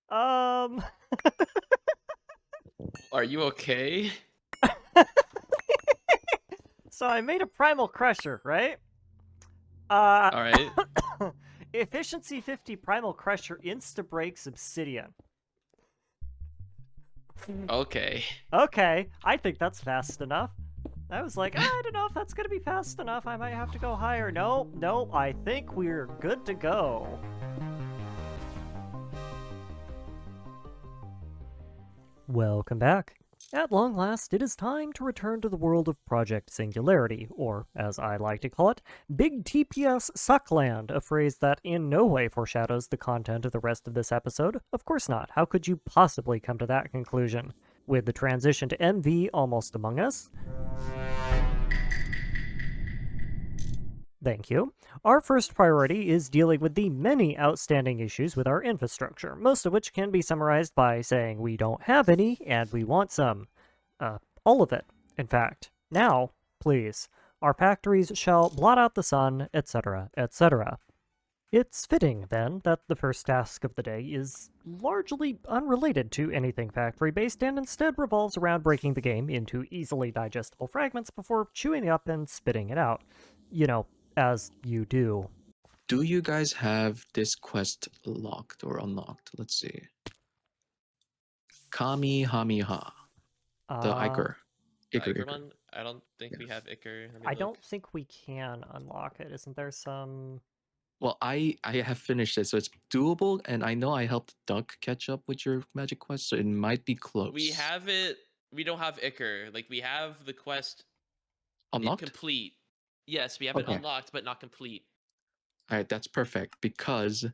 Um. Are you okay? So I made a primal crusher, right? Uh. All right. Efficiency 50 primal crusher insta breaks obsidian. Okay. Okay, I think that's fast enough. I was like, I don't know if that's gonna be fast enough. I might have to go higher. No, no, I think we're good to go. Welcome back. At long last, it is time to return to the world of Project Singularity, or, as I like to call it, Big TPS Suckland, a phrase that in no way foreshadows the content of the rest of this episode. Of course not. How could you possibly come to that conclusion? With the transition to MV almost among us, thank you. Our first priority is dealing with the many outstanding issues with our infrastructure, most of which can be summarized by saying we don't have any and we want some. All of it, in fact. Now, please. Our factories shall blot out the sun, etc., etc. It's fitting, then, that the first task of the day is largely unrelated to anything factory-based and instead revolves around breaking the game into easily digestible fragments before chewing it up and spitting it out. You know, as you do. Do you guys have this quest locked or unlocked? Let's see. Kami Hamiha. The Uh, Iker. The Iker, Iker Iker. one? I don't think we Yeah. have Iker. Let me I look. don't think we can unlock it. Isn't there some... Well, I have finished it, so it's doable, and I know I helped Duck catch up with your magic quest, so it might be close. We have it. We don't have Iker. Like, we have the quest Unlocked? incomplete. Yes, we have it Okay. unlocked, but not complete. All right, that's perfect because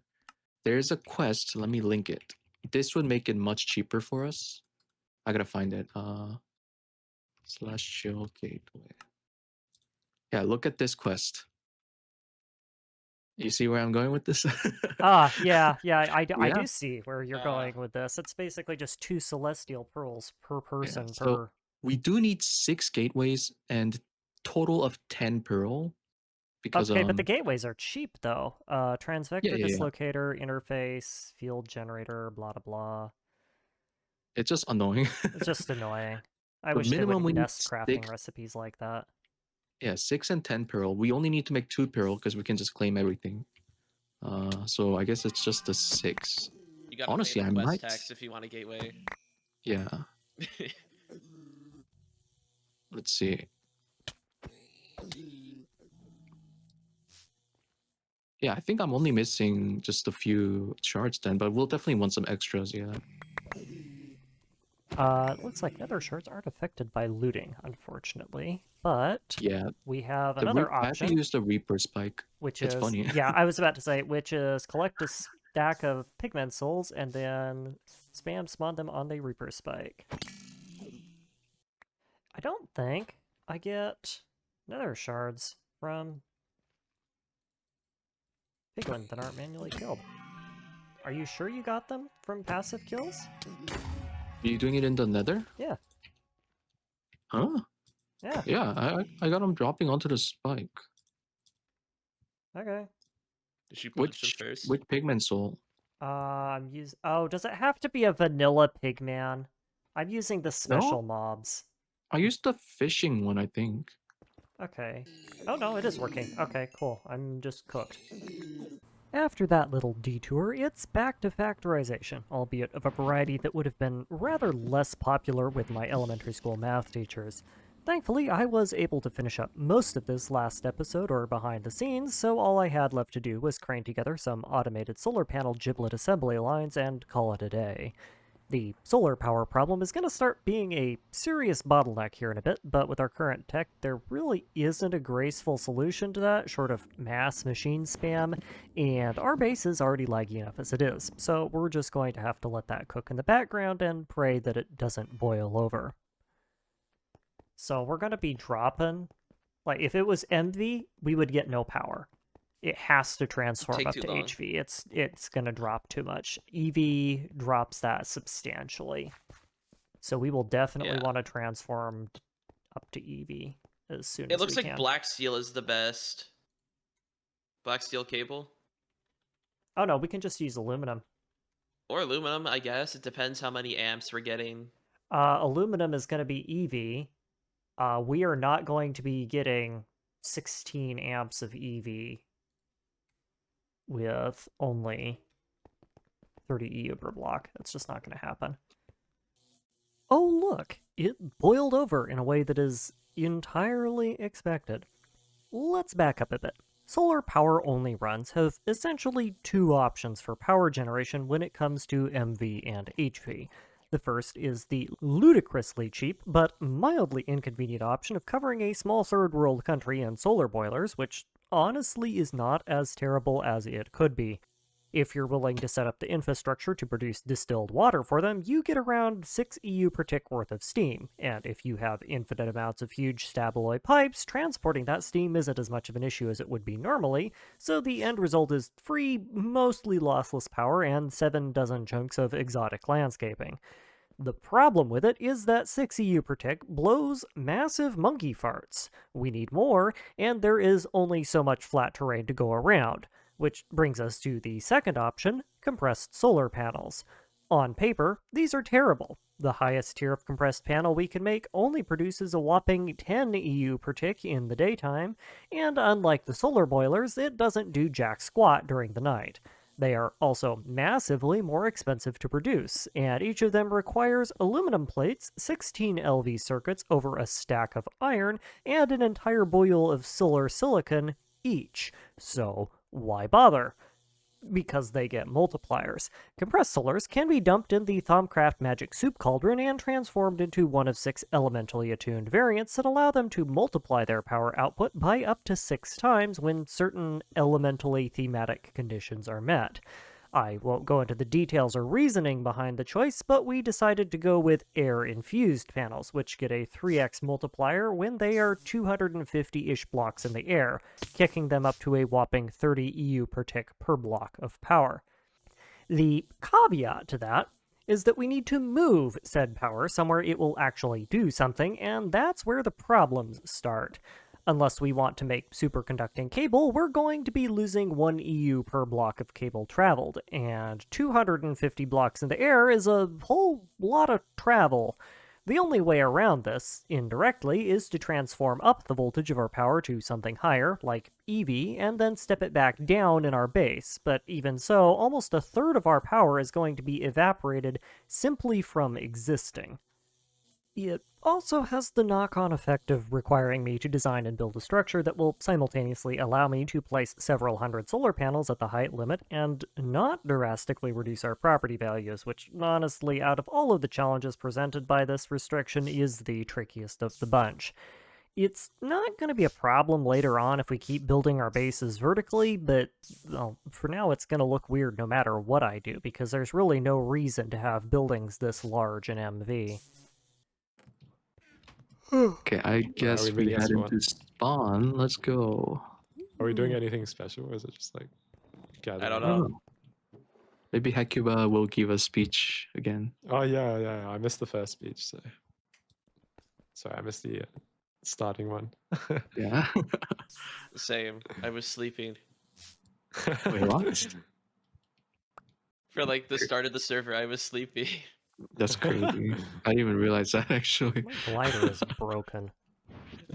there's a quest. Let me link it. This would make it much cheaper for us. I gotta find it. Celestial Gateway. Yeah, look at this quest. You see where I'm going with this? Yeah, I Yeah. do see where you're going with this. It's basically just 2 celestial pearls per Yeah. person So per... we do need 6 gateways and total of 10 pearl because Okay, but the gateways are cheap, though. Transvector yeah. dislocator, interface, field generator, blah, blah, blah. It's just annoying. It's just annoying. I So wish they minimum would we need nest crafting 6. recipes like that. Yeah, 6 and 10 pearl. We only need to make 2 pearl because we can just claim everything. So I guess it's just the 6. You gotta pay Honestly, the I quest might. tax if you want a gateway. Yeah. Let's see. Yeah, I think I'm only missing just a few shards then, but we'll definitely want some extras. Yeah. It looks like nether shards aren't affected by looting, unfortunately. But Yeah. we have The another I have to option, use the Reaper spike. which It's is... funny. Yeah, I was about to say, which is collect a stack of pigment souls and then spam spawn them on the Reaper Spike. I don't think I get nether shards from piglin that aren't manually killed. Are you sure you got them from passive kills? Are you doing it in the nether? Yeah. Huh? Yeah. Yeah, I got them dropping onto the spike. Okay. Did you punch them first? Which pigment soul? I'm using... Oh, does it have to be a vanilla pigman? I'm using the special No? mobs. I used the fishing one, I think. Okay. Oh no, it is working. Okay, cool. I'm just cooked. After that little detour, it's back to factorization, albeit of a variety that would have been rather less popular with my elementary school math teachers. Thankfully, I was able to finish up most of this last episode or behind the scenes, so all I had left to do was crane together some automated solar panel giblet assembly lines and call it a day. The solar power problem is going to start being a serious bottleneck here in a bit, but with our current tech, there really isn't a graceful solution to that, short of mass machine spam, and our base is already laggy enough as it is, so we're just going to have to let that cook in the background and pray that it doesn't boil over. So we're going to be dropping, like, if it was MV, we would get no power. It has to transform up to HV. It's going to drop too much. EV drops that substantially. So we will definitely want to transform up to EV as soon as we can. It looks like black steel is the best. Black steel cable? Oh no, we can just use aluminum. Or aluminum, I guess. It depends how many amps we're getting. Aluminum is going to be EV. We are not going to be getting 16 amps of EV with only 30 EU per block. That's just not going to happen. Oh, look! It boiled over in a way that is entirely expected. Let's back up a bit. Solar power-only runs have essentially two options for power generation when it comes to MV and HV. The first is the ludicrously cheap but mildly inconvenient option of covering a small third world country in solar boilers, which honestly is not as terrible as it could be. If you're willing to set up the infrastructure to produce distilled water for them, you get around 6 EU per tick worth of steam, and if you have infinite amounts of huge stabaloid pipes, transporting that steam isn't as much of an issue as it would be normally, so the end result is free, mostly lossless power and 7 dozen chunks of exotic landscaping. The problem with it is that 6 EU per tick blows massive monkey farts. We need more, and there is only so much flat terrain to go around. Which brings us to the second option, compressed solar panels. On paper, these are terrible. The highest tier of compressed panel we can make only produces a whopping 10 EU per tick in the daytime, and unlike the solar boilers, it doesn't do jack squat during the night. They are also massively more expensive to produce, and each of them requires aluminum plates, 16 LV circuits over a stack of iron, and an entire boil of solar silicon each. So, why bother? Because they get multipliers. Compressed solars can be dumped in the Thaumcraft Magic Soup Cauldron and transformed into one of 6 elementally attuned variants that allow them to multiply their power output by up to 6 times when certain elementally thematic conditions are met. I won't go into the details or reasoning behind the choice, but we decided to go with air-infused panels, which get a 3x multiplier when they are 250-ish blocks in the air, kicking them up to a whopping 30 EU per tick per block of power. The caveat to that is that we need to move said power somewhere it will actually do something, and that's where the problems start. Unless we want to make superconducting cable, we're going to be losing 1 EU per block of cable traveled, and 250 blocks in the air is a whole lot of travel. The only way around this, indirectly, is to transform up the voltage of our power to something higher, like EV, and then step it back down in our base, but even so, almost a third of our power is going to be evaporated simply from existing. It also has the knock-on effect of requiring me to design and build a structure that will simultaneously allow me to place several hundred solar panels at the height limit and not drastically reduce our property values, which honestly, out of all of the challenges presented by this restriction, is the trickiest of the bunch. It's not going to be a problem later on if we keep building our bases vertically, but well, for now it's going to look weird no matter what I do, because there's really no reason to have buildings this large in MV. Okay, I guess we meeting at head spawn? into spawn. Let's go. Are we doing anything special, or is it just like gathering? I don't I don't know. know. Maybe Hakuba will give a speech again. Oh yeah. I missed the first speech, so sorry, I missed the starting one. Yeah. Same. I was sleeping. Wait, what? For like the start of the server, I was sleepy. That's crazy. I didn't even realize that actually. My glider is broken.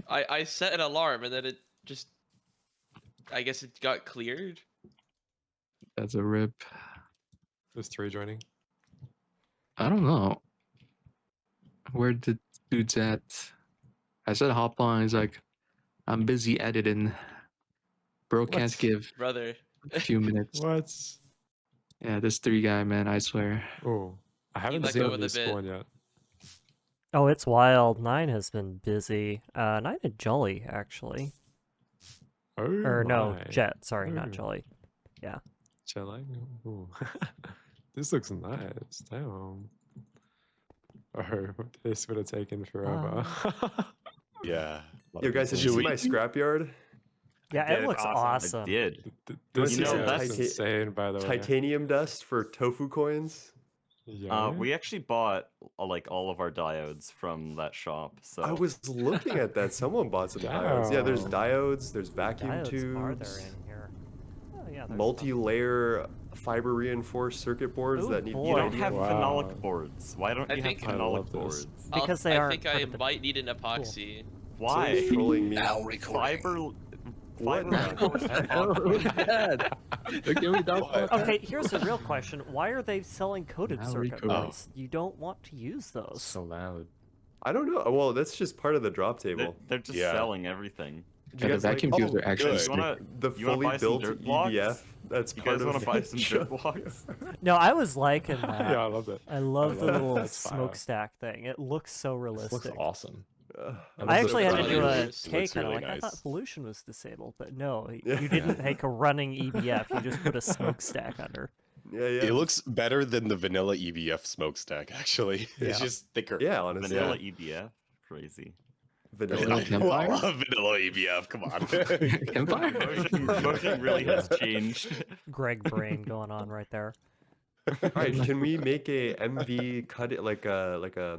I set an alarm and then it just, I guess it got cleared. That's a rip. There's 3 joining. I don't know. Where the dude's at? I said hop on. He's like, I'm busy editing. Bro can't What? give Brother. a few minutes. What? Yeah, this 3 guy, man, I swear. Oh, I haven't let seen go a of new the bit. spawn yet. Oh, it's wild. 9 has been busy. 9 and Jolly, actually. Oh Or no, my. Jet. Sorry, not Oh. Jolly. Yeah. Chilling. Ooh. This looks nice. Damn. Oh, this would have taken forever. Yeah. Yo, guys, did you see my scrapyard? Yeah, did, it it's looks I awesome. did. This You is know, that's insane, by the way. Titanium dust for tofu coins. Yeah. We actually bought like all of our diodes from that shop. So I was looking at that. Someone bought some diodes. Yeah, there's Damn. diodes. There's vacuum Diodes are tubes. there in here? yeah, there's multi-layer fiber reinforced circuit boards Ooh, that need boy. You don't PID. have Wow. phenolic boards. Why don't I you think- have I phenolic love this. boards? Because they I aren't think I part of the- might need an epoxy. Why? Someone's trolling me. Fiber. What Fiber. now? Can we talk about that? Okay, here's the real question. Why are they selling coated Now circuit recode. boards? You don't want to use those. So loud. I don't know. Well, that's just part of the drop They're, table. they're just Yeah. selling everything. Do you Yeah, guys the like vacuum tubes are actually good. You wanna, the you wanna fully buy some built dirt blocks? EDF? That's You part guys want of to buy some dirt blocks? No, I was liking that. Yeah, I love it. I love the love it. little That's fire. smokestack thing. It looks so This realistic. looks awesome. I actually had to really do a nice. take Looks on it. really Like, I thought nice. pollution was disabled, but no, Yeah. you didn't make a running EBF. You just put a smokestack under. Yeah, yeah. It looks better than the vanilla EVF smokestack, actually. It's Yeah. just thicker. Yeah, honestly. Vanilla EBF? Crazy. Vanilla. Vanilla Campfire? I love vanilla EVF. Come on. Campfire? Motion really has changed. Greg brain going on right there. All right, can we make a MV cut it like a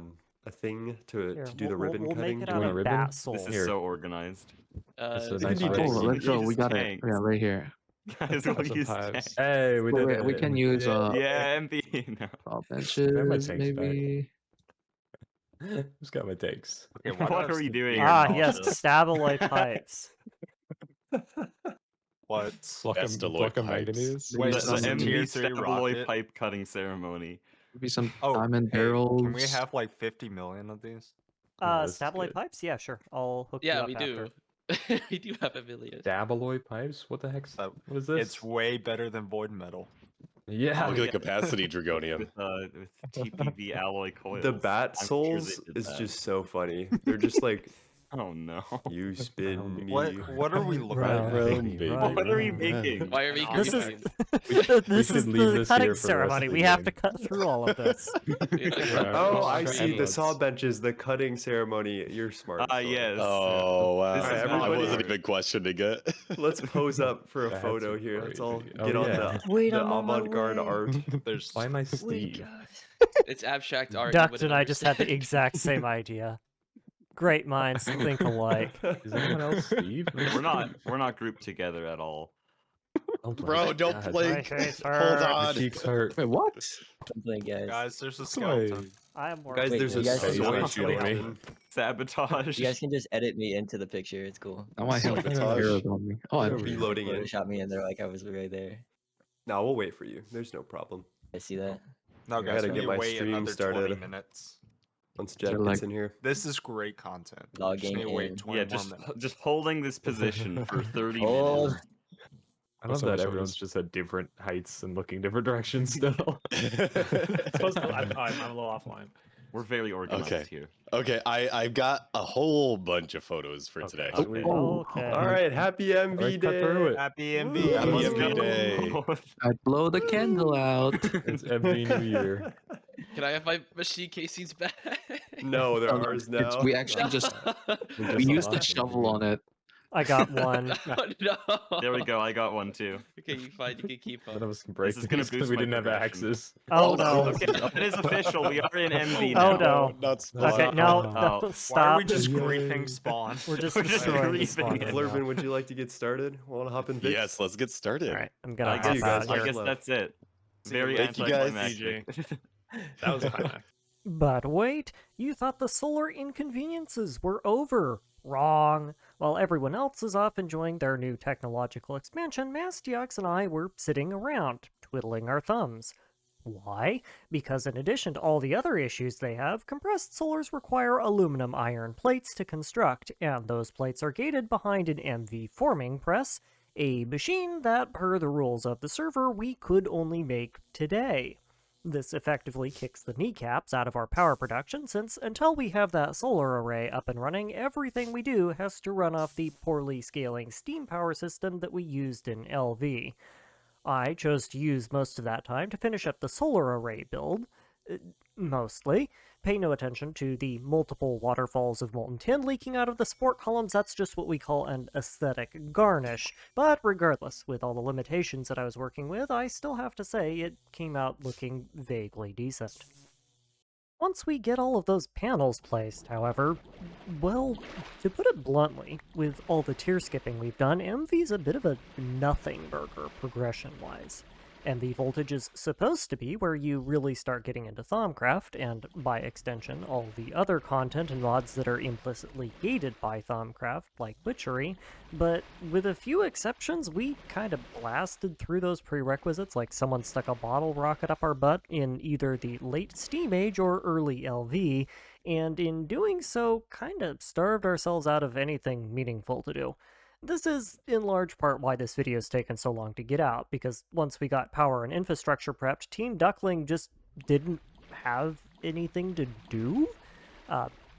thing to Here, do the ribbon we'll cutting? make it Do you out want of a ribbon? bat soul. This is Here. so organized. Uh, This is It nice could be pipes. Oh, let's go. We Use got it. tanks. Yeah, right here. Guys, we'll Some use pipes. tanks. Hey, we did it. We can use Yeah, MB. No. top my benches, tanks back. maybe. Who's got my takes? Okay, why do I What have are we some- doing? Ah, here, yes, Nausea? stabaloid pipes. What? Best Block of pipes. manganese. Wait, The, so the some MB tier 3 stabloid rocket? pipe cutting ceremony. Maybe some Oh, diamond hey, barrels. Can we have like 50 million of these? this is Stabaloid good. pipes? Yeah, sure. I'll hook you yeah, up we after. do. We do have a million. Dabaloid pipes? What the heck's So, What is this? It's way better than void metal. yeah. Look at the capacity, Dragonium. With TPV alloy coils. The bat I'm sure souls they did is that. just so funny. They're just like, Oh no. you spin me. What are we looking Right, at? baby. What are we making? Why are we This cooking? is this should is leave the this cutting here for the rest ceremony. of the We have to game. cut through all of this. Oh, I Got see. The endless. saw benches, the cutting ceremony. You're smart. Ah, Thor. yes. Oh, wow. This is I everybody- wasn't even questioning it. Let's pose up for a That's photo here. Let's all crazy. get Oh, on yeah. the avant-garde art. There's Why am I Steve? It's abstract art. you Duct wouldn't and I just had the understand. exact same idea. Great minds think alike. Is anyone else Steve? We're not grouped together at all. Bro, don't God. blink. My face Hold hurts. My on. cheeks hurt. Wait, what? Something, guys. guys. There's a Wait. skeleton. I am more. Guys, Wait, there's a you guys- soy Don't shoot me. skeleton. Sabotage. You guys can just edit me into the picture. It's cool. Now I have Sabotage. arrows on me. Oh, I They're have reloading it. Shot me and they're like I was right there. No, we'll wait for you. There's no problem. I see that. No, I guys, gotta we get need my to wait stream another started. 20 minutes. Once They're Jack gets like- in here. This is great content. We just Logging need to wait in. 20 Yeah, more minutes. just holding this position for 30 Oh, minutes. I love So that much everyone's photos. just at different heights and looking different directions still. Supposed to, I'm a little offline. We're very organized Okay. here. Okay, I've got a whole bunch of photos for Okay. today. Sweet. Okay. All right, happy MV Alright, cut through day. it. Happy Woo. MV. Happy Let's MV go. day. I blow the candle out. It's every new year. Can I have my machine casings back? No, they're Oh, no, ours it's- now. we actually just we used the shovel on it. I got one. Oh, no. There we go. I got one too. Okay, you fine. You can keep None up. of us can break is gonna these 'cause boost we my didn't have progression. axes. Oh no. Okay, it is official. We are in MV Oh now. no. Not spawn. Okay, no, Oh. no, Why are stop. we just Yay. griefing spawn? We're just We're just destroying the griefing spawn it. right Flurvin, now. would you like to get started? Want to hop in? Vix? Yes, let's get started. All right, I'm I gonna see hop you guys. out I here. guess left. that's it. See you Very later. Thank you, guys. anticlimactic. That was a climax. But wait, you thought the solar inconveniences were over. Wrong. While everyone else is off enjoying their new technological expansion, Mastiox and I were sitting around, twiddling our thumbs. Why? Because in addition to all the other issues they have, compressed solars require aluminum iron plates to construct, and those plates are gated behind an MV forming press, a machine that, per the rules of the server, we could only make today. This effectively kicks the kneecaps out of our power production, since until we have that solar array up and running, everything we do has to run off the poorly scaling steam power system that we used in LV. I chose to use most of that time to finish up the solar array build, mostly. Pay no attention to the multiple waterfalls of molten tin leaking out of the support columns, that's just what we call an aesthetic garnish. But regardless, with all the limitations that I was working with, I still have to say it came out looking vaguely decent. Once we get all of those panels placed, however, well, to put it bluntly, with all the tier skipping we've done, MV's a bit of a nothing burger progression-wise. MV voltage is supposed to be where you really start getting into Thaumcraft, and by extension, all the other content and mods that are implicitly gated by Thaumcraft, like Witchery, but with a few exceptions, we kind of blasted through those prerequisites like someone stuck a bottle rocket up our butt in either the late Steam Age or early LV, and in doing so, kind of starved ourselves out of anything meaningful to do. This is, in large part, why this video's taken so long to get out, because once we got power and infrastructure prepped, Team Duckling just didn't have anything to do?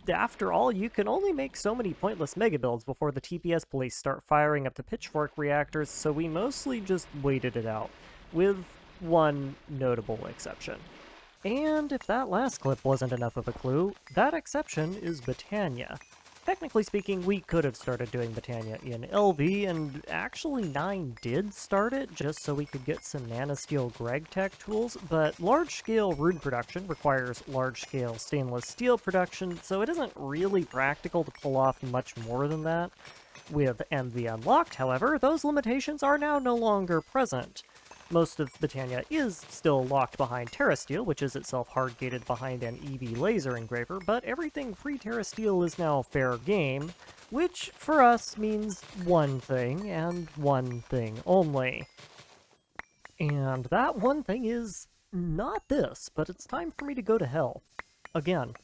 After all, you can only make so many pointless mega builds before the TPS police start firing up the pitchfork reactors, so we mostly just waited it out, with one notable exception. And if that last clip wasn't enough of a clue, that exception is Botania. Technically speaking, we could have started doing Botania in LV, and actually 9 did start it, just so we could get some nanosteel Gregtech tools, but large-scale rune production requires large-scale stainless steel production, so it isn't really practical to pull off much more than that. With MV unlocked, however, those limitations are now no longer present. Most of Botania is still locked behind TerraSteel, which is itself hard-gated behind an EV laser engraver, but everything pre-TerraSteel is now fair game, which for us means one thing, and one thing only. And that one thing is not this, but it's time for me to go to hell. Again.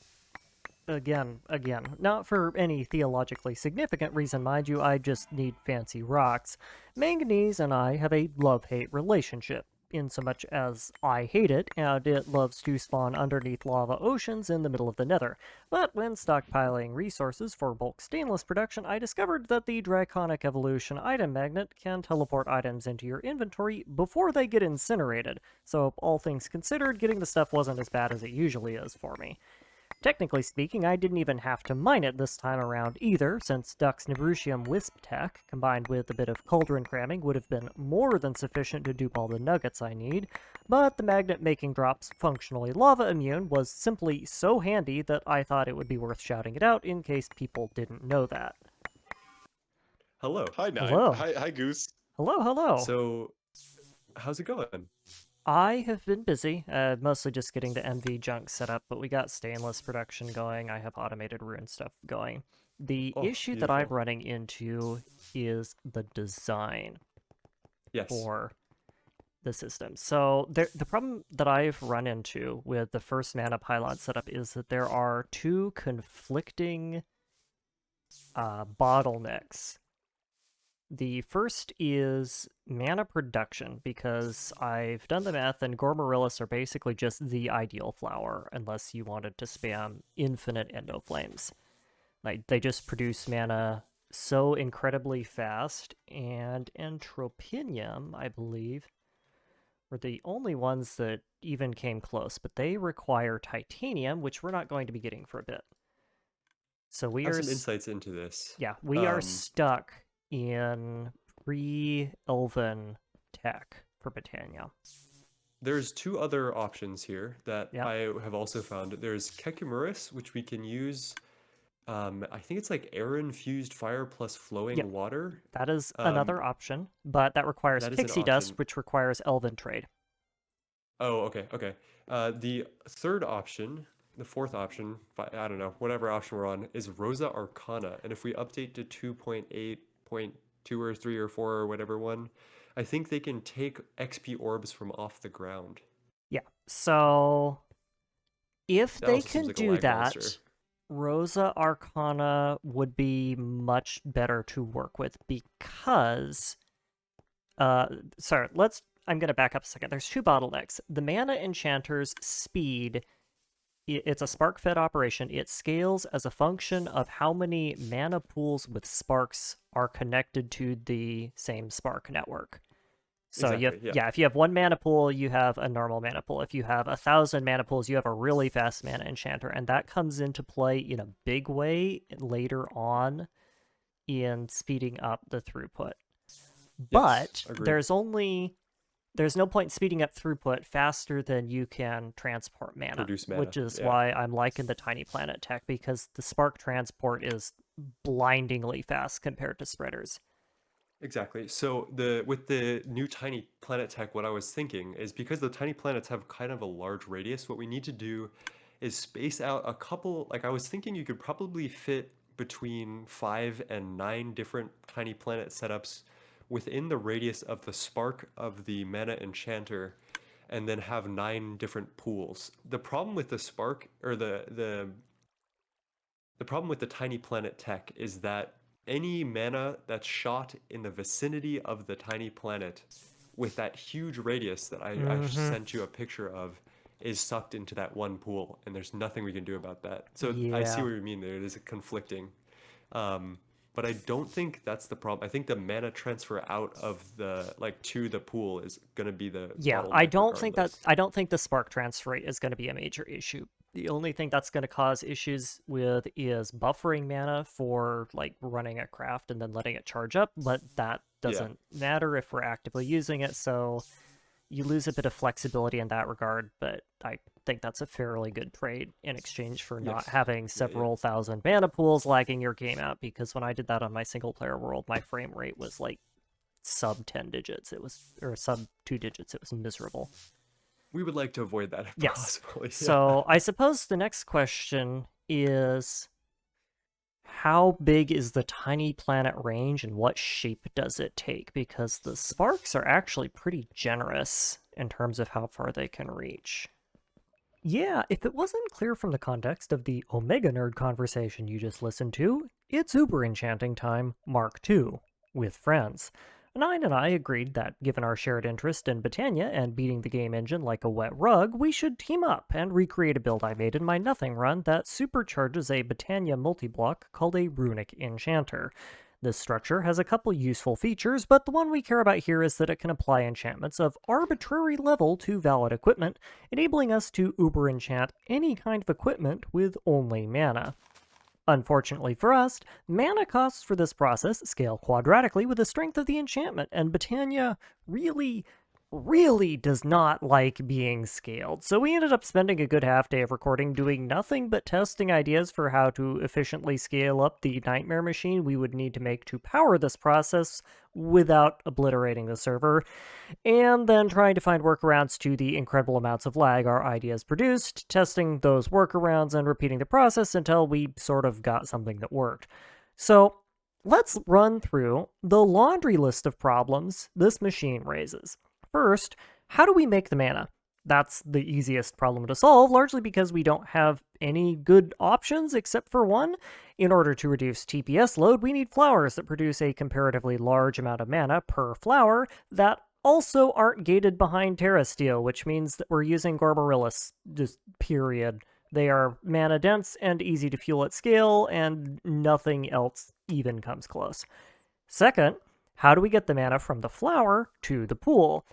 Not for any theologically significant reason, mind you, I just need fancy rocks. Manganese and I have a love-hate relationship, insomuch as I hate it, and it loves to spawn underneath lava oceans in the middle of the nether. But when stockpiling resources for bulk stainless production, I discovered that the Draconic Evolution item magnet can teleport items into your inventory before they get incinerated, so all things considered, getting the stuff wasn't as bad as it usually is for me. Technically speaking, I didn't even have to mine it this time around either, since Duck's Nebrutium Wisp tech, combined with a bit of cauldron cramming, would have been more than sufficient to dupe all the nuggets I need, but the magnet making drops functionally lava immune was simply so handy that I thought it would be worth shouting it out in case people didn't know that. Hello. Hi, Nine. Hello. Hi, Goose. Hello. So, how's it going? I have been busy, mostly just getting the MV junk set up, but we got stainless production going, I have automated rune stuff going. The issue that I'm beautiful. running into is the design for the system. So the problem that I've run into with the first mana pylon setup is that there are two conflicting bottlenecks. The first is mana production, because I've done the math and Gormorillus are basically just the ideal flower, unless you wanted to spam infinite endoflames. Like, they just produce mana so incredibly fast, and Entropinium, I believe, were the only ones that even came close, but they require titanium, which we're not going to be getting for a bit. So we I have are some insights into this. Yeah, we are stuck in pre-Elven tech for Botania. There's two other options here that Yep. I have also found. There's Kekimuris, which we can use. I think it's like air-infused fire plus flowing water. That is another option, but that requires that is an pixie dust, option. which requires Elven trade. Oh, okay. The third option, the fourth option, I don't know, whatever option we're on, is Rosa Arcana. And if we update to 2.8.2 or 3 or 4 or whatever one, I think they can take XP orbs from off the ground. Yeah, so if That they also seems can like a do lag that, monster. Rosa Arcana would be much better to work with because... sorry, I'm going to back up a second. There's two bottlenecks. The Mana Enchanter's speed, it's a spark-fed operation. It scales as a function of how many mana pools with sparks are connected to the same spark network. So Exactly, if you have one mana pool, you have a normal mana pool. If you have 1,000 mana pools, you have a really fast Mana Enchanter, and that comes into play in a big way later on in speeding up the throughput. But agreed. there's only there's no point in speeding up throughput faster than you can transport mana, Produce mana, which is yeah. why I'm liking the Tiny Planet tech, because the spark transport is blindingly fast compared to spreaders. Exactly. So with the new tiny planet tech, what I was thinking is because the tiny planets have kind of a large radius, what we need to do is space out a couple. Like I was thinking, you could probably fit between 5 and 9 different tiny planet setups within the radius of the spark of the mana enchanter, and then have 9 different pools. The problem with the spark or the problem with the tiny planet tech is that any mana that's shot in the vicinity of the tiny planet with that huge radius that I sent you a picture of is sucked into that one pool, and there's nothing we can do about that. So I see Yeah. what you mean there. It is conflicting. But I don't think that's the problem. I think the mana transfer out of the to the pool is gonna be the Yeah, bottleneck I don't think regardless. I don't think the spark transfer rate is going to be a major issue. The only thing that's going to cause issues with is buffering mana for like running a craft and then letting it charge up, but that doesn't matter if we're actively using it, so you lose a bit of flexibility in that regard, but I think that's a fairly good trade in exchange for not Yes. having several thousand mana pools lagging your game out, because when I did that on my single player world, my frame rate was like sub 10 digits. It was, or sub 2 digits. It was miserable. We would like to avoid that if Yes. possible. Yeah. So I suppose the next question is, how big is the tiny planet range and what shape does it take? Because the sparks are actually pretty generous in terms of how far they can reach. Yeah, if it wasn't clear from the context of the Omega Nerd conversation you just listened to, it's Uber Enchanting Time Mark II with friends. Nine and I agreed that, given our shared interest in Botania and beating the game engine like a wet rug, we should team up and recreate a build I made in my Nothing run that supercharges a Botania multi-block called a Runic Enchanter. This structure has a couple useful features, but the one we care about here is that it can apply enchantments of arbitrary level to valid equipment, enabling us to uber enchant any kind of equipment with only mana. Unfortunately for us, mana costs for this process scale quadratically with the strength of the enchantment, and Botania really does not like being scaled, so we ended up spending a good half day of recording doing nothing but testing ideas for how to efficiently scale up the nightmare machine we would need to make to power this process without obliterating the server, and then trying to find workarounds to the incredible amounts of lag our ideas produced, testing those workarounds and repeating the process until we sort of got something that worked. So let's run through the laundry list of problems this machine raises. First, how do we make the mana? That's the easiest problem to solve, largely because we don't have any good options except for one. In order to reduce TPS load, we need flowers that produce a comparatively large amount of mana per flower that also aren't gated behind Terrasteel, which means that we're using Gorbarillas, just period. They are mana dense and easy to fuel at scale, and nothing else even comes close. Second, how do we get the mana from the flower to the pool?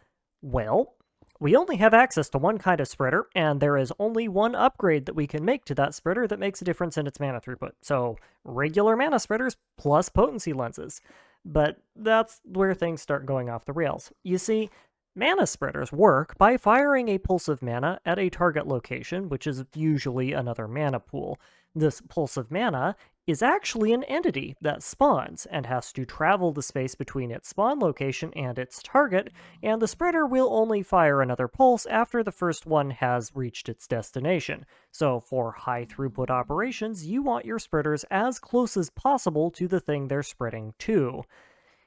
Well, we only have access to one kind of spreader, and there is only one upgrade that we can make to that spreader that makes a difference in its mana throughput. So, regular mana spreaders plus potency lenses. But that's where things start going off the rails. You see, mana spreaders work by firing a pulse of mana at a target location, which is usually another mana pool. This pulse of mana is actually an entity that spawns and has to travel the space between its spawn location and its target, and the spreader will only fire another pulse after the first one has reached its destination. So for high throughput operations, you want your spreaders as close as possible to the thing they're spreading to.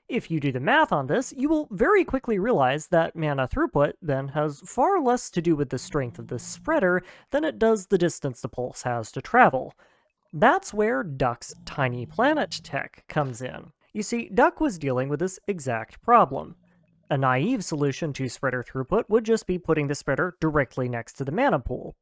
If you do the math on this, you will very quickly realize that mana throughput then has far less to do with the strength of the spreader than it does the distance the pulse has to travel. That's where Duck's Tiny Planet tech comes in. You see, Duck was dealing with this exact problem. A naive solution to spreader throughput would just be putting the spreader directly next to the mana pool.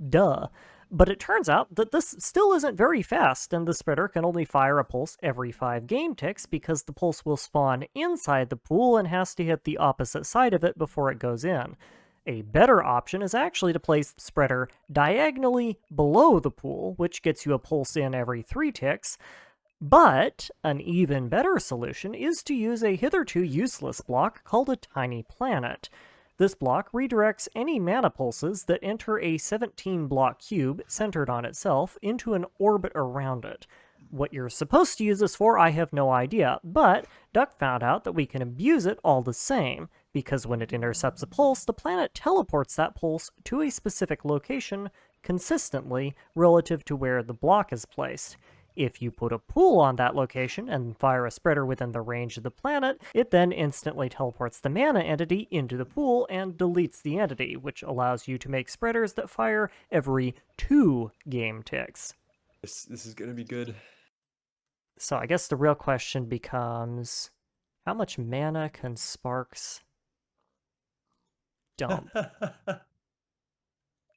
Duh. But it turns out that this still isn't very fast, and the spreader can only fire a pulse every 5 game ticks because the pulse will spawn inside the pool and has to hit the opposite side of it before it goes in. A better option is actually to place the spreader diagonally below the pool, which gets you a pulse in every 3 ticks, But an even better solution is to use a hitherto useless block called a tiny planet. This block redirects any mana pulses that enter a 17-block cube centered on itself into an orbit around it. What you're supposed to use this for, I have no idea, but Duck found out that we can abuse it all the same, because when it intercepts a pulse, the planet teleports that pulse to a specific location consistently relative to where the block is placed. If you put a pool on that location and fire a spreader within the range of the planet, it then instantly teleports the mana entity into the pool and deletes the entity, which allows you to make spreaders that fire every 2 game ticks. This is gonna be good. So I guess the real question becomes, how much mana can Sparks dump?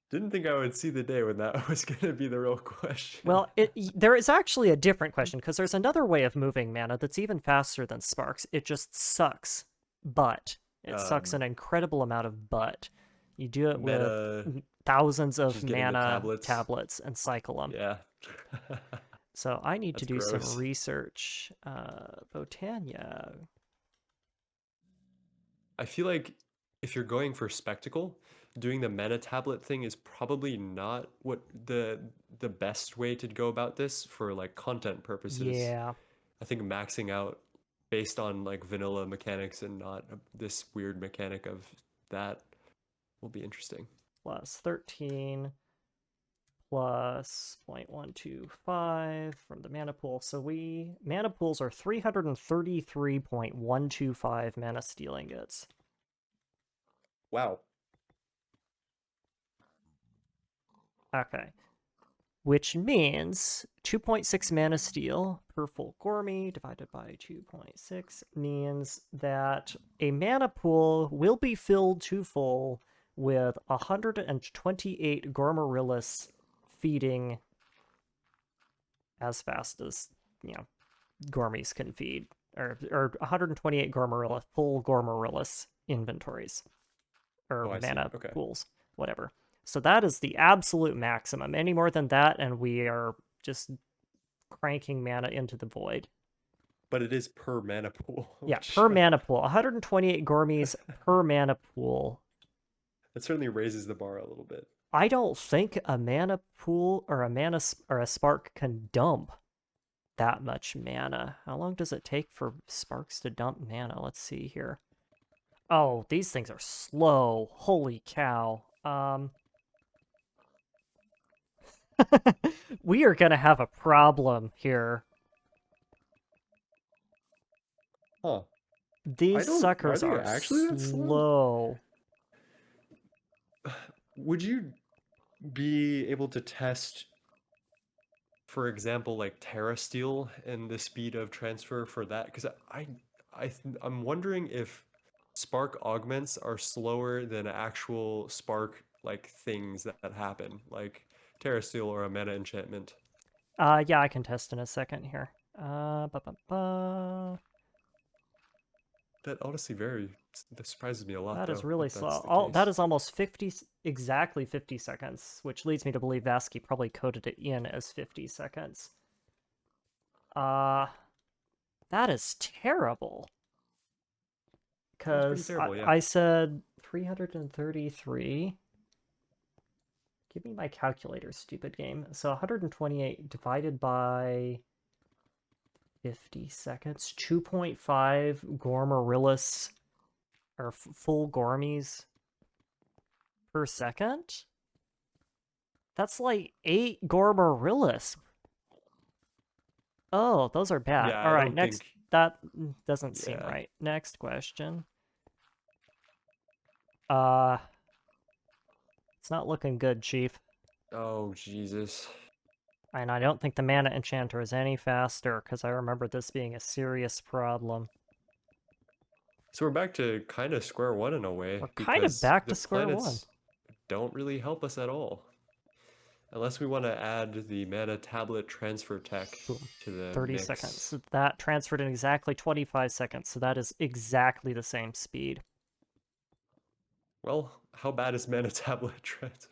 Didn't think I would see the day when that was gonna be the real question. Well, there is actually a different question, because there's another way of moving mana that's even faster than Sparks. It just sucks butt. It sucks an incredible amount of butt. You do it with thousands of just getting the mana tablets. and cycle them. Yeah. So I need to do That's gross. some research. Botania. I feel like if you're going for spectacle, doing the mana tablet thing is probably not what the best way to go about this for like content purposes. Yeah. I think maxing out based on like vanilla mechanics and not this weird mechanic of that will be interesting. Plus 13 plus 0.125 from the mana pool. So mana pools are 333.125 mana steel ingots. Wow. Okay. Which means 2.6 mana steel per full Gormy divided by 2.6 means that a mana pool will be filled to full with 128 Gormarillis feeding as fast as, Gormies can feed. Or 128 full Gormarillis inventories. Or I see. mana Okay. pools, whatever. So that is the absolute maximum. Any more than that, and we are just cranking mana into the void. But it is per mana pool. Yeah, which- per mana pool. 128 Gormies per mana pool. That certainly raises the bar a little bit. I don't think a mana pool or a spark can dump that much mana. How long does it take for sparks to dump mana? Let's see here. Oh, these things are slow. Holy cow. We are gonna have a problem here. Huh. These suckers are are they actually that slow. Would you be able to test, for example, like TerraSteel and the speed of transfer for that? Because I'm wondering if spark augments are slower than actual spark like things that happen, like TerraSteel or a mana enchantment. Yeah, I can test in a second here. That That honestly that surprises me a lot. is though, really if that's slow. the That case. is almost exactly 50 seconds, which leads me to believe Vasky probably coded it in as 50 seconds. That is terrible. Because terrible, yeah. I said 333. Give me my calculator, stupid game. So 128 divided by 50 seconds. 2.5 Gormarillis, or full Gormies per second? That's like 8 Gormarillis. Oh, those are bad. Yeah, All I right, don't next. think- That doesn't seem Yeah. right. Next question. It's not looking good, Chief. Oh Jesus. And I don't think the mana enchanter is any faster, because I remember this being a serious problem. So we're back to kind of square one in a way. We're kind of because back to the square one. planets Don't really help us at all. Unless we want to add the mana tablet transfer tech Boom. to the 30 mix. seconds. So that transferred in exactly 25 seconds, so that is exactly the same speed. Well, how bad is mana tablet transfer?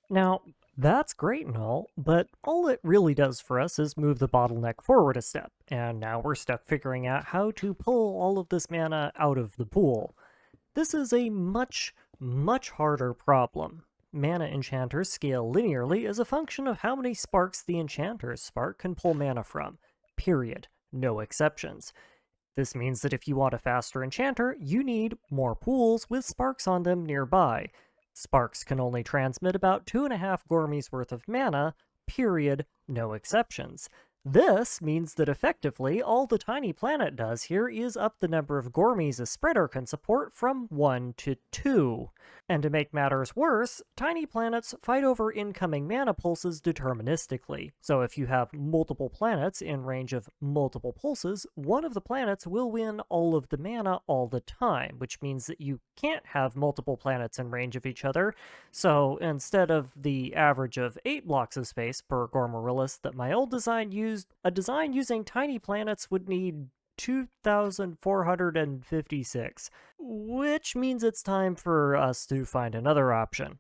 Now, That's great and all, but all it really does for us is move the bottleneck forward a step, and now we're stuck figuring out how to pull all of this mana out of the pool. This is a much, much harder problem. Mana enchanters scale linearly as a function of how many sparks the enchanter's spark can pull mana from. Period. No exceptions. This means that if you want a faster enchanter, you need more pools with sparks on them nearby. Sparks can only transmit about 2.5 Gormies worth of mana, period, no exceptions. This means that effectively, all the tiny planet does here is up the number of Gormies a spreader can support from 1 to 2. And to make matters worse, tiny planets fight over incoming mana pulses deterministically. So if you have multiple planets in range of multiple pulses, one of the planets will win all of the mana all the time, which means that you can't have multiple planets in range of each other. So instead of the average of 8 blocks of space per Gormorillus that my old design used, a design using tiny planets would need 2,456, which means it's time for us to find another option.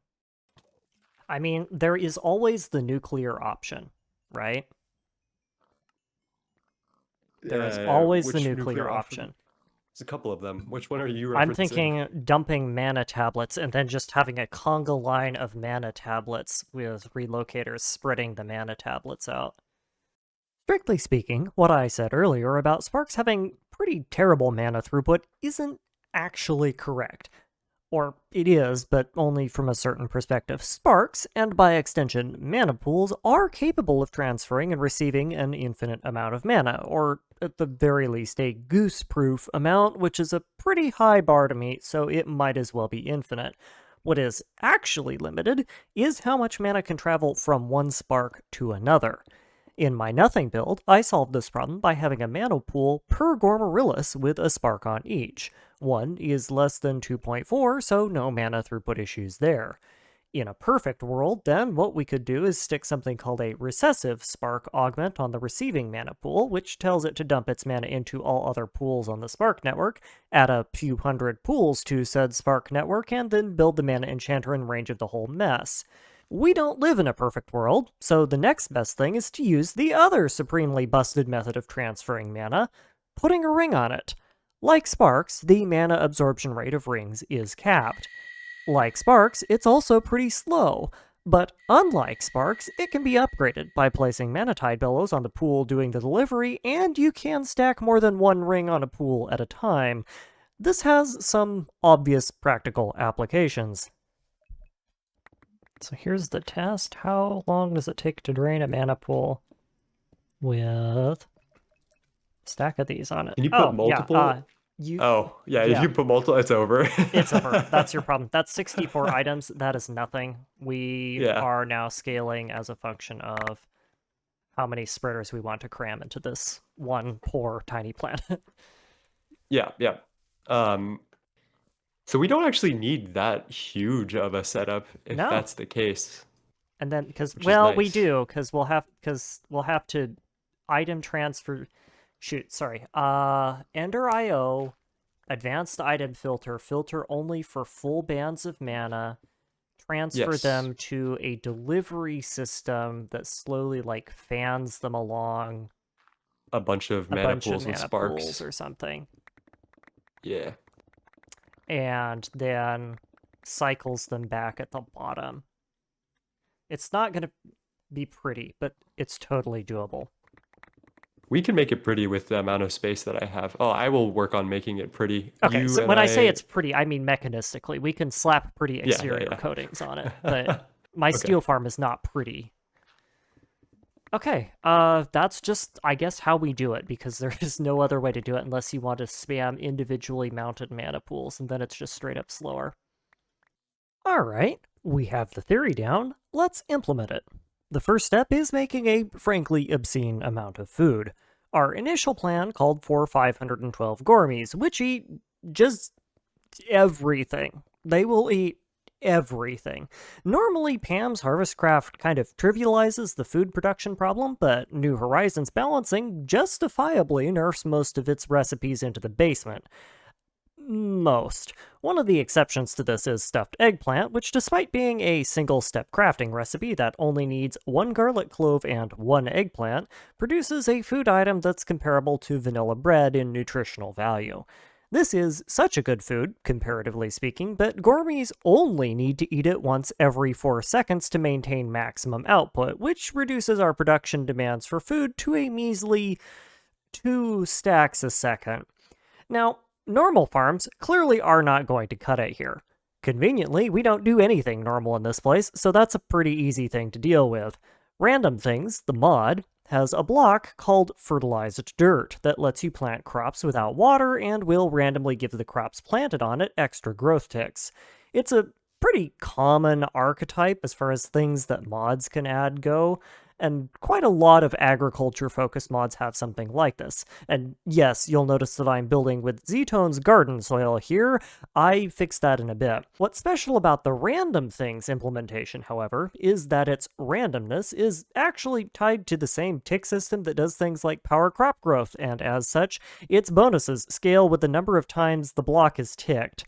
I mean, there is always the nuclear option, right? There is always the Which nuclear option. There's a couple of them. Which one are you referencing? I'm thinking dumping mana tablets and then just having a conga line of mana tablets with relocators spreading the mana tablets out. Strictly speaking, what I said earlier about Sparks having pretty terrible mana throughput isn't actually correct. Or it is, but only from a certain perspective. Sparks, and by extension mana pools, are capable of transferring and receiving an infinite amount of mana, or at the very least a goose-proof amount, which is a pretty high bar to meet, so it might as well be infinite. What is actually limited is how much mana can travel from one spark to another. In my nothing build, I solved this problem by having a mana pool per Gormorillus with a spark on each. One is less than 2.4, so no mana throughput issues there. In a perfect world, then, what we could do is stick something called a recessive spark augment on the receiving mana pool, which tells it to dump its mana into all other pools on the spark network, add a few hundred pools to said spark network, and then build the mana enchanter in range of the whole mess. We don't live in a perfect world, so the next best thing is to use the other supremely busted method of transferring mana, putting a ring on it. Like Sparks, the mana absorption rate of rings is capped. Like Sparks, it's also pretty slow, but unlike Sparks, it can be upgraded by placing mana tide bellows on the pool doing the delivery, and you can stack more than one ring on a pool at a time. This has some obvious practical applications. So here's the test. How long does it take to drain a mana pool with a stack of these on it? Can you put multiple? Yeah, if you put multiple, it's over. It's over. That's your problem. That's 64 items. That is nothing. We are now scaling as a function of how many spreaders we want to cram into this one poor tiny planet. Yeah. So we don't actually need that huge of a setup if that's the case. And then, we nice. do, because we'll have to item transfer. Ender IO, advanced item filter only for full bands of mana, transfer them to a delivery system that slowly fans them along a bunch of mana pools with sparks or something. Yeah. And then cycles them back at the bottom. It's not going to be pretty, but it's totally doable. We can make it pretty with the amount of space that I have. Oh, I will work on making it pretty. Okay, so when I say it's pretty, I mean mechanistically. We can slap pretty exterior coatings on it, but my steel farm is not pretty. Okay, that's just, I guess, how we do it, because there is no other way to do it unless you want to spam individually mounted mana pools, and then it's just straight up slower. Alright, we have the theory down. Let's implement it. The first step is making a, frankly, obscene amount of food. Our initial plan called for 512 Gormies, which eat just everything. They will eat everything. Normally, Pam's Harvestcraft kind of trivializes the food production problem, but New Horizons balancing justifiably nerfs most of its recipes into the basement. most. One of the exceptions to this is stuffed eggplant, which despite being a single-step crafting recipe that only needs 1 garlic clove and 1 eggplant, produces a food item that's comparable to vanilla bread in nutritional value. This is such a good food, comparatively speaking, but gourmets only need to eat it once every 4 seconds to maintain maximum output, which reduces our production demands for food to a measly 2 stacks a second. Now, normal farms clearly are not going to cut it here. Conveniently, we don't do anything normal in this place, so that's a pretty easy thing to deal with. Random Things, the mod, has a block called fertilized dirt that lets you plant crops without water and will randomly give the crops planted on it extra growth ticks. It's a pretty common archetype as far as things that mods can add go, and quite a lot of agriculture-focused mods have something like this. And yes, you'll notice that I'm building with Z-Tone's garden soil here. I fixed that in a bit. What's special about the Random Things implementation, however, is that its randomness is actually tied to the same tick system that does things like power crop growth, and as such, its bonuses scale with the number of times the block is ticked.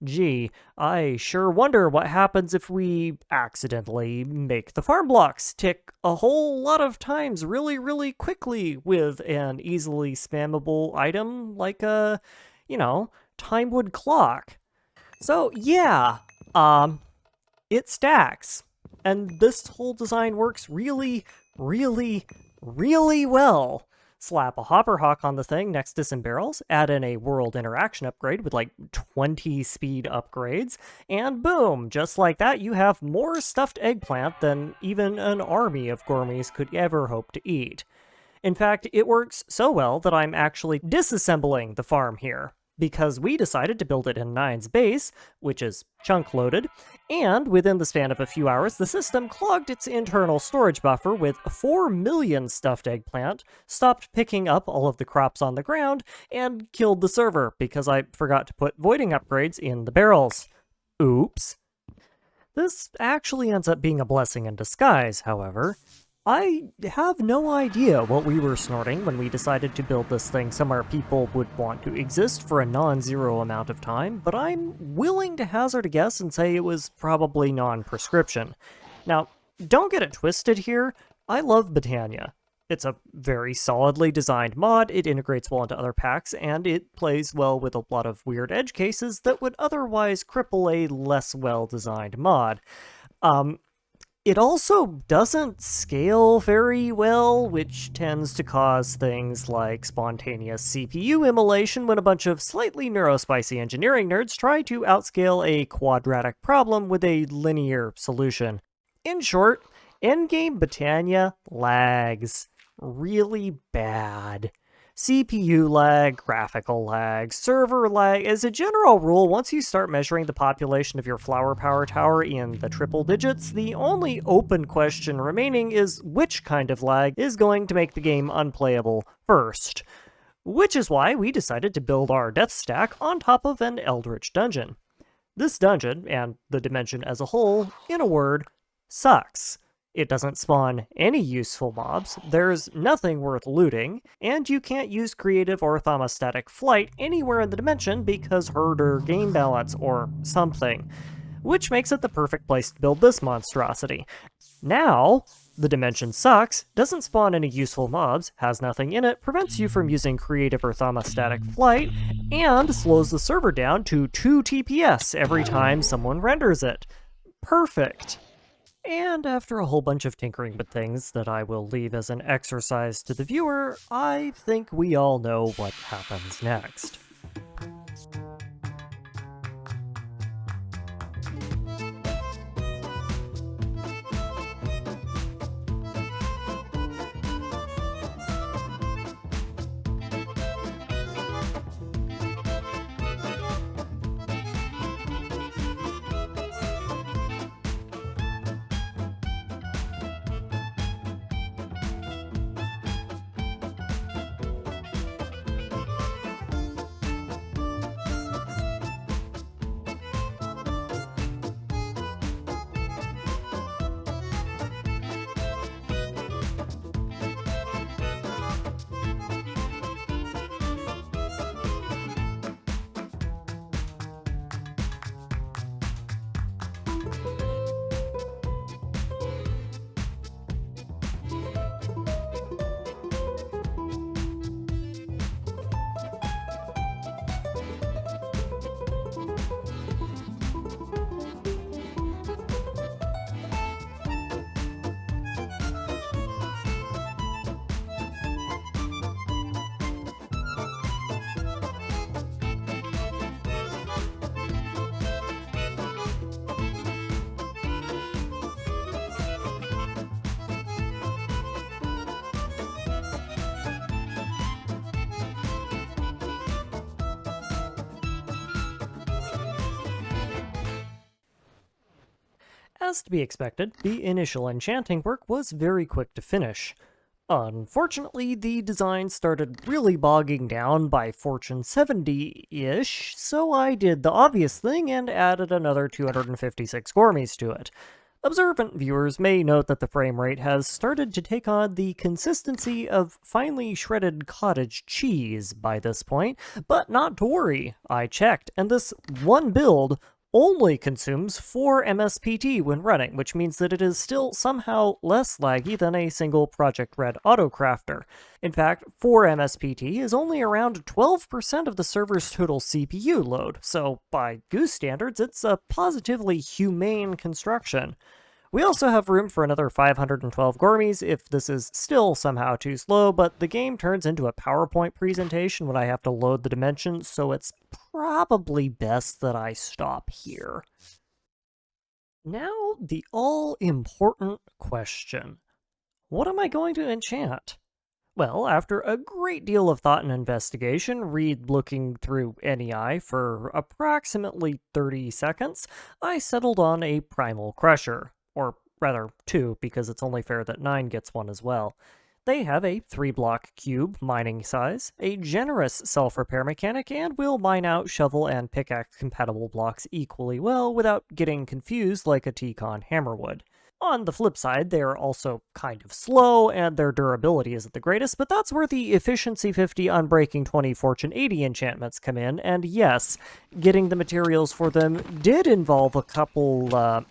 Gee, I sure wonder what happens if we accidentally make the farm blocks tick a whole lot of times really quickly with an easily spammable item like a, Timewood clock. So yeah, it stacks. And this whole design works really well. Slap a hopper hawk on the thing next to some barrels, add in a world interaction upgrade with like 20 speed upgrades, and boom, just like that you have more stuffed eggplant than even an army of gourmets could ever hope to eat. In fact, it works so well that I'm actually disassembling the farm here, because we decided to build it in 9's base, which is chunk-loaded, and within the span of a few hours, the system clogged its internal storage buffer with 4 million stuffed eggplant, stopped picking up all of the crops on the ground, and killed the server because I forgot to put voiding upgrades in the barrels. Oops. This actually ends up being a blessing in disguise, however. I have no idea what we were snorting when we decided to build this thing somewhere people would want to exist for a non-zero amount of time, but I'm willing to hazard a guess and say it was probably non-prescription. Now, don't get it twisted here, I love Botania. It's a very solidly designed mod, it integrates well into other packs, and it plays well with a lot of weird edge cases that would otherwise cripple a less well-designed mod. It also doesn't scale very well, which tends to cause things like spontaneous CPU immolation when a bunch of slightly neurospicy engineering nerds try to outscale a quadratic problem with a linear solution. In short, endgame Botania lags really bad. CPU lag, graphical lag, server lag. As a general rule, once you start measuring the population of your flower power tower in the triple digits, the only open question remaining is which kind of lag is going to make the game unplayable first. Which is why we decided to build our death stack on top of an Eldritch dungeon. This dungeon, and the dimension as a whole, in a word, sucks. It doesn't spawn any useful mobs, there's nothing worth looting, and you can't use creative or thermostatic flight anywhere in the dimension because herder game balance or something, which makes it the perfect place to build this monstrosity. Now, the dimension sucks, doesn't spawn any useful mobs, has nothing in it, prevents you from using creative or thermostatic flight, and slows the server down to 2 TPS every time someone renders it. Perfect. And after a whole bunch of tinkering with things that I will leave as an exercise to the viewer, I think we all know what happens next. As to be expected, the initial enchanting work was very quick to finish. Unfortunately, the design started really bogging down by Fortune 70-ish, so I did the obvious thing and added another 256 Gormies to it. Observant viewers may note that the frame rate has started to take on the consistency of finely shredded cottage cheese by this point, but not to worry, I checked, and this one build only consumes 4 MSPT when running, which means that it is still somehow less laggy than a single Project Red autocrafter. In fact, 4 MSPT is only around 12% of the server's total CPU load, so by Goose standards, it's a positively humane construction. We also have room for another 512 Gormies if this is still somehow too slow, but the game turns into a PowerPoint presentation when I have to load the dimensions, so it's probably best that I stop here. Now, the all-important question. What am I going to enchant? Well, after a great deal of thought and investigation, looking through NEI for approximately 30 seconds, I settled on a Primal Crusher. Or rather, 2, because it's only fair that 9 gets one as well. They have a 3-block cube mining size, a generous self-repair mechanic, and will mine out shovel and pickaxe compatible blocks equally well without getting confused like a T-Con hammer would. On the flip side, they are also kind of slow, and their durability isn't the greatest, but that's where the Efficiency 50 Unbreaking 20 Fortune 80 enchantments come in, and yes, getting the materials for them did involve a couple,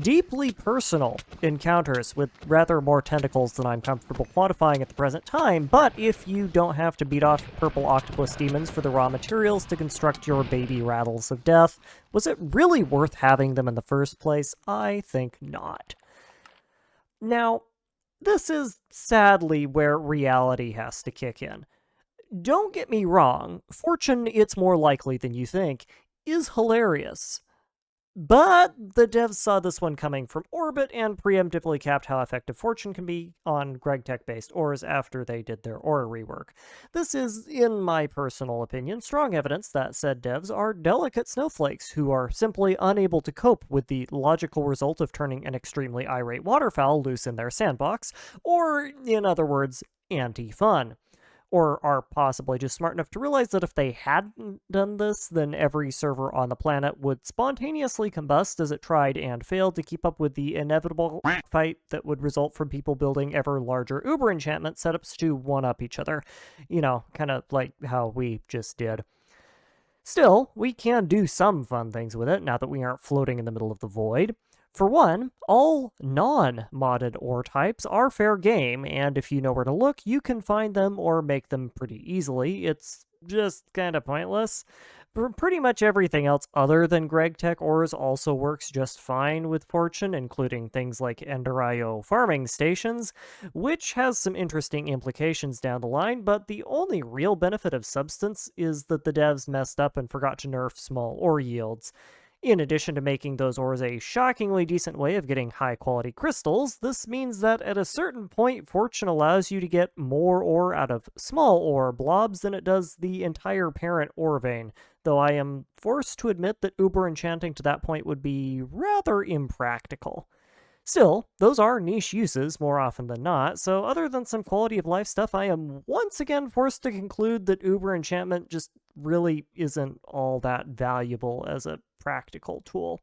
deeply personal encounters with rather more tentacles than I'm comfortable quantifying at the present time, but if you don't have to beat off purple octopus demons for the raw materials to construct your baby rattles of death, was it really worth having them in the first place? I think not. Now, this is sadly where reality has to kick in. Don't get me wrong, Fortune, it's more likely than you think, is hilarious. But the devs saw this one coming from orbit and preemptively capped how effective Fortune can be on Gregtech-based ores after they did their ore rework. This is, in my personal opinion, strong evidence that said devs are delicate snowflakes who are simply unable to cope with the logical result of turning an extremely irate waterfowl loose in their sandbox, or, in other words, anti-fun. Or are possibly just smart enough to realize that if they hadn't done this, then every server on the planet would spontaneously combust as it tried and failed to keep up with the inevitable fight that would result from people building ever larger Uber enchantment setups to one-up each other. You know, kind of like how we just did. Still, we can do some fun things with it now that we aren't floating in the middle of the void. For one, all non-modded ore types are fair game, and if you know where to look, you can find them or make them pretty easily. It's just kind of pointless. Pretty much everything else other than Gregtech ores also works just fine with Fortune, including things like Ender.io farming stations, which has some interesting implications down the line, but the only real benefit of substance is that the devs messed up and forgot to nerf small ore yields. In addition to making those ores a shockingly decent way of getting high-quality crystals, this means that at a certain point, Fortune allows you to get more ore out of small ore blobs than it does the entire parent ore vein, though I am forced to admit that Uber enchanting to that point would be rather impractical. Still, those are niche uses more often than not, so other than some quality of life stuff, I am once again forced to conclude that Uber enchantment just really isn't all that valuable as a practical tool.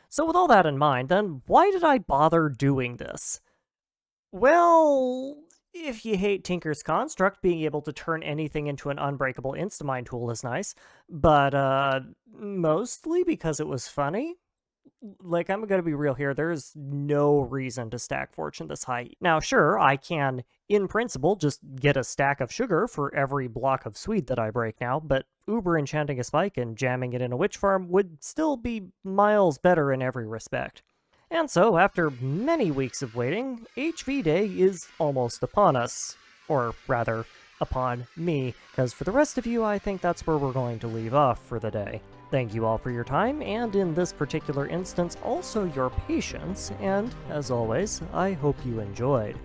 So with all that in mind, then why did I bother doing this? Well, if you hate Tinker's Construct, being able to turn anything into an unbreakable instamine tool is nice, but mostly because it was funny. Like, I'm gonna be real here, there's no reason to stack Fortune this high. Now, sure, I can, in principle, just get a stack of sugar for every block of sweet that I break now, but Uber enchanting a spike and jamming it in a witch farm would still be miles better in every respect. And so, after many weeks of waiting, HV Day is almost upon us. Or, rather, upon me, because for the rest of you, I think that's where we're going to leave off for the day. Thank you all for your time, and in this particular instance, also your patience, and, as always, I hope you enjoyed.